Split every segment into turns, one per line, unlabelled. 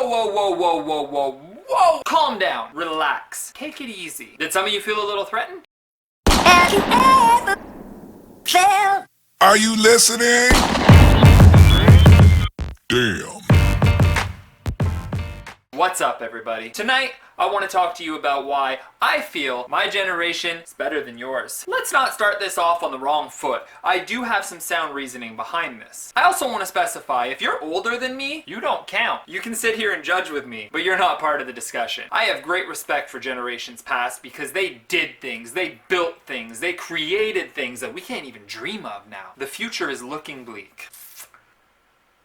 Whoa, whoa, whoa, whoa, whoa, whoa, whoa! Calm down. Relax. Take it easy. Did some of you feel a little threatened?
Are you listening? Damn.
What's up, everybody? Tonight, I want to talk to you about why I feel my generation is better than yours. Let's not start this off on the wrong foot. I do have some sound reasoning behind this. I also want to specify, if you're older than me, you don't count. You can sit here and judge with me, but you're not part of the discussion. I have great respect for generations past because they did things, they built things, they created things that we can't even dream of now. The future is looking bleak.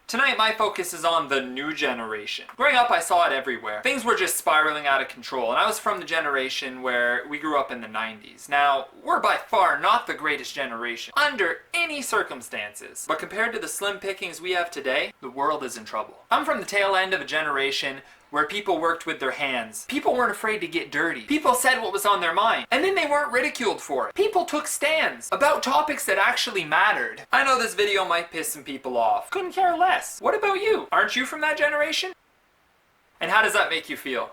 Tonight, my focus is on the new generation. Growing up, I saw it everywhere. Things were just spiraling out of control, and I was from the generation where we grew up in the 90s. Now, we're by far not the greatest generation, under any circumstances. But compared to the slim pickings we have today, the world is in trouble. I'm from the tail end of a generation where people worked with their hands. People weren't afraid to get dirty. People said what was on their mind, and then they weren't ridiculed for it. People took stands about topics that actually mattered. I know this video might piss some people off. Couldn't care less. What about you? Aren't you from that generation? And how does that make you feel?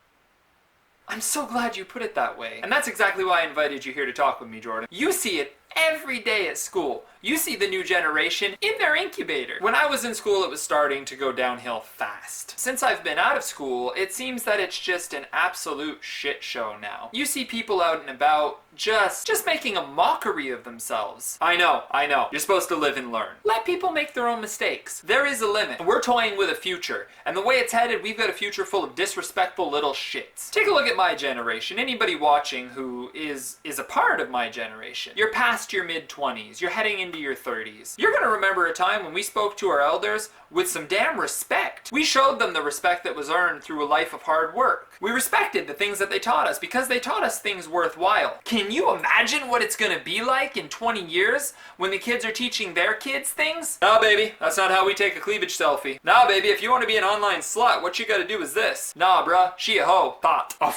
I'm so glad you put it that way. And that's exactly why I invited you here to talk with me, Jordan. You see it every day at school. You see the new generation in their incubator. When I was in school, it was starting to go downhill fast. Since I've been out of school, it seems that it's just an absolute shit show now. You see people out and about just making a mockery of themselves. I know. You're supposed to live and learn. Let people make their own mistakes. There is a limit. We're toying with a future, and the way it's headed, we've got a future full of disrespectful little shits. Take a look at my generation. Anybody watching who is a part of my generation. You're past your mid-20s. You're heading into your 30s. You're gonna remember a time when we spoke to our elders with some damn respect. We showed them the respect that was earned through a life of hard work. We respected the things that they taught us because they taught us things worthwhile. Can you imagine what it's gonna be like in 20 years when the kids are teaching their kids things? Nah, baby, that's not how we take a cleavage selfie. Nah, baby, if you want to be an online slut, what you gotta do is this. Nah, bruh, she a hoe. Thought. Oh.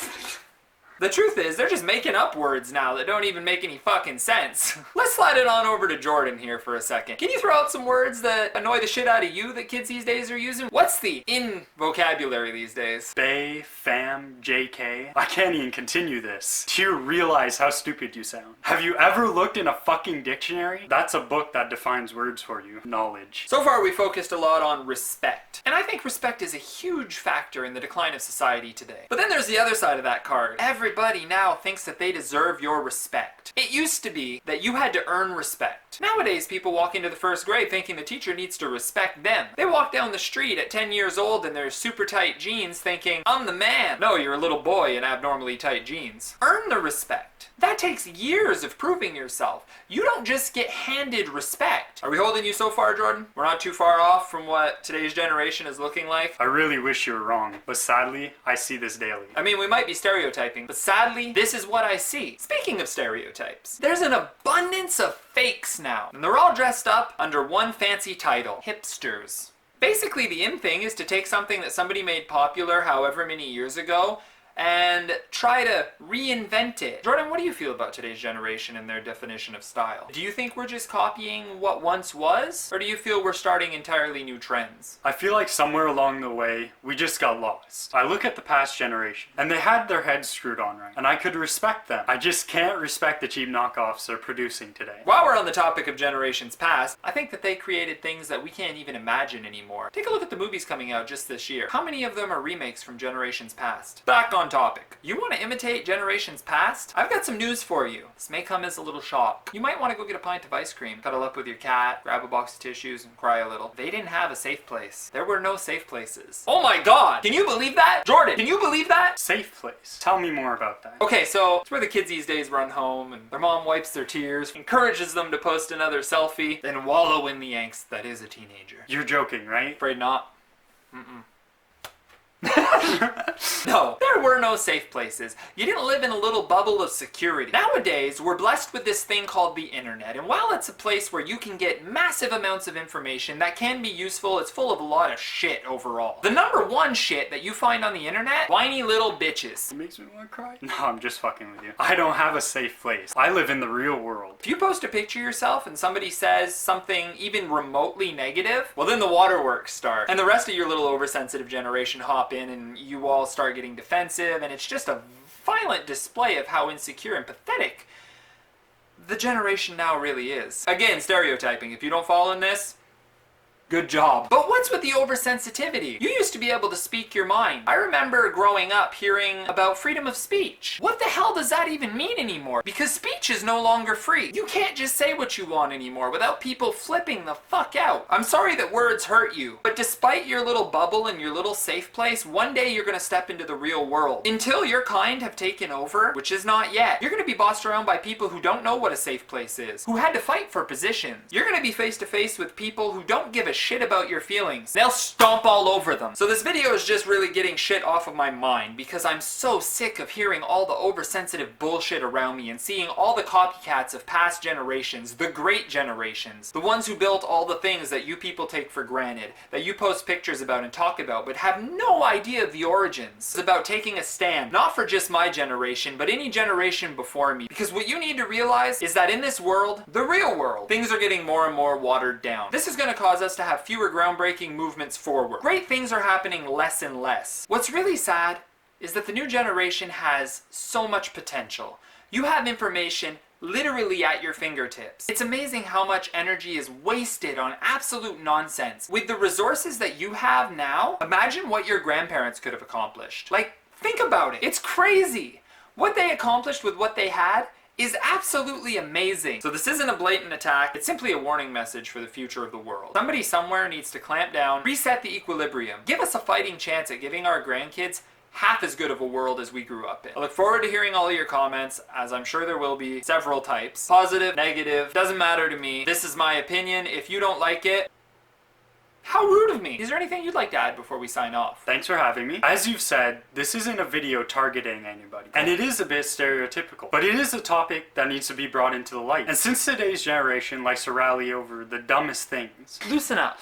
The truth is, they're just making up words now that don't even make any fucking sense. Let's slide it on over to Jordan here for a second. Can you throw out some words that annoy the shit out of you that kids these days are using? What's the in vocabulary these days?
Bay, fam, JK. I can't even continue this. Do you realize how stupid you sound? Have you ever looked in a fucking dictionary? That's a book that defines words for you. Knowledge.
So far we focused a lot on respect. And I think respect is a huge factor in the decline of society today. But then there's the other side of that card. Everybody now thinks that they deserve your respect. It used to be that you had to earn respect. Nowadays, people walk into the first grade thinking the teacher needs to respect them. They walk down the street at 10 years old in their super tight jeans thinking, I'm the man. No, you're a little boy in abnormally tight jeans. Earn the respect. That takes years of proving yourself. You don't just get handed respect. Are we holding you so far, Jordan? We're not too far off from what today's generation is looking like?
I really wish you were wrong, but sadly, I see this daily.
I mean, we might be stereotyping, but sadly, this is what I see. Speaking of stereotypes, there's an abundance of fakes now, and they're all dressed up under one fancy title, hipsters. Basically, the in thing is to take something that somebody made popular however many years ago and try to reinvent it. Jordan, what do you feel about today's generation and their definition of style? Do you think we're just copying what once was? Or do you feel we're starting entirely new trends?
I feel like somewhere along the way, we just got lost. I look at the past generation, and they had their heads screwed on right, and I could respect them. I just can't respect the cheap knockoffs they're producing today.
While we're on the topic of generations past, I think that they created things that we can't even imagine anymore. Take a look at the movies coming out just this year. How many of them are remakes from generations past? Back on topic. You want to imitate generations past? I've got some news for you. This may come as a little shock. You might want to go get a pint of ice cream, cuddle up with your cat, grab a box of tissues, and cry a little. They didn't have a safe place. There were no safe places. Oh my god! Can you believe that? Jordan, can you believe that?
Safe place. Tell me more about that.
Okay, so it's where the kids these days run home and their mom wipes their tears, encourages them to post another selfie, then wallow in the angst that is a teenager.
You're joking, right?
Afraid not. No, they're There were no safe places. You didn't live in a little bubble of security. Nowadays, we're blessed with this thing called the internet, and while it's a place where you can get massive amounts of information that can be useful, it's full of a lot of shit overall. The number one shit that you find on the internet? Whiny little bitches.
It makes me want to cry. No, I'm just fucking with you. I don't have a safe place. I live in the real world.
If you post a picture of yourself and somebody says something even remotely negative, well then the waterworks start. And the rest of your little oversensitive generation hop in and you all start getting defensive, and it's just a violent display of how insecure and pathetic the generation now really is. Again, stereotyping. If you don't fall in this, good job. But what's with the oversensitivity? You used to be able to speak your mind. I remember growing up hearing about freedom of speech. What the hell does that even mean anymore? Because speech is no longer free. You can't just say what you want anymore without people flipping the fuck out. I'm sorry that words hurt you, but despite your little bubble and your little safe place, one day you're gonna step into the real world. Until your kind have taken over, which is not yet, you're gonna be bossed around by people who don't know what a safe place is, who had to fight for positions. You're gonna be face to face with people who don't give a shit about your feelings. They'll stomp all over them. So this video is just really getting shit off of my mind because I'm so sick of hearing all the oversensitive bullshit around me and seeing all the copycats of past generations, the great generations, the ones who built all the things that you people take for granted, that you post pictures about and talk about, but have no idea of the origins. It's about taking a stand, not for just my generation, but any generation before me. Because what you need to realize is that in this world, the real world, things are getting more and more watered down. This is going to cause us to have fewer groundbreaking movements forward. Great things are happening less and less. What's really sad is that the new generation has so much potential. You have information literally at your fingertips. It's amazing how much energy is wasted on absolute nonsense. With the resources that you have now, imagine what your grandparents could have accomplished. Like, think about it. It's crazy. What they accomplished with what they had is absolutely amazing. So this isn't a blatant attack, it's simply a warning message for the future of the world. Somebody somewhere needs to clamp down, reset the equilibrium, give us a fighting chance at giving our grandkids half as good of a world as we grew up in. I look forward to hearing all of your comments, as I'm sure there will be several types. Positive, negative, doesn't matter to me. This is my opinion. If you don't like it, how rude of me. Is there anything you'd like to add before we sign off?
Thanks for having me. As you've said, this isn't a video targeting anybody, and it is a bit stereotypical, but it is a topic that needs to be brought into the light. And since today's generation likes to rally over the dumbest things,
Loosen up.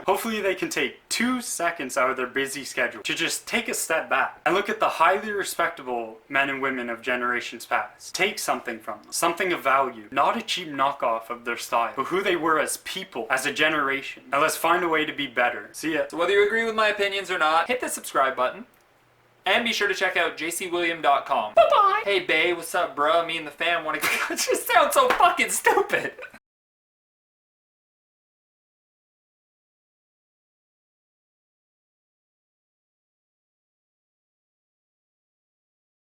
hopefully they can take 2 seconds out of their busy schedule to just take a step back and look at the highly respectable men and women of generations past. Take something from them, something of value, not a cheap knockoff of their style, but who they were as people, as a generation. And let's find a way to be better. See ya.
So whether you agree with my opinions or not, hit the subscribe button. And be sure to check out Jcwilliam.com. Bye-bye! Hey bae, what's up bro? Me and the fam wanna go. It just sounds so fucking stupid.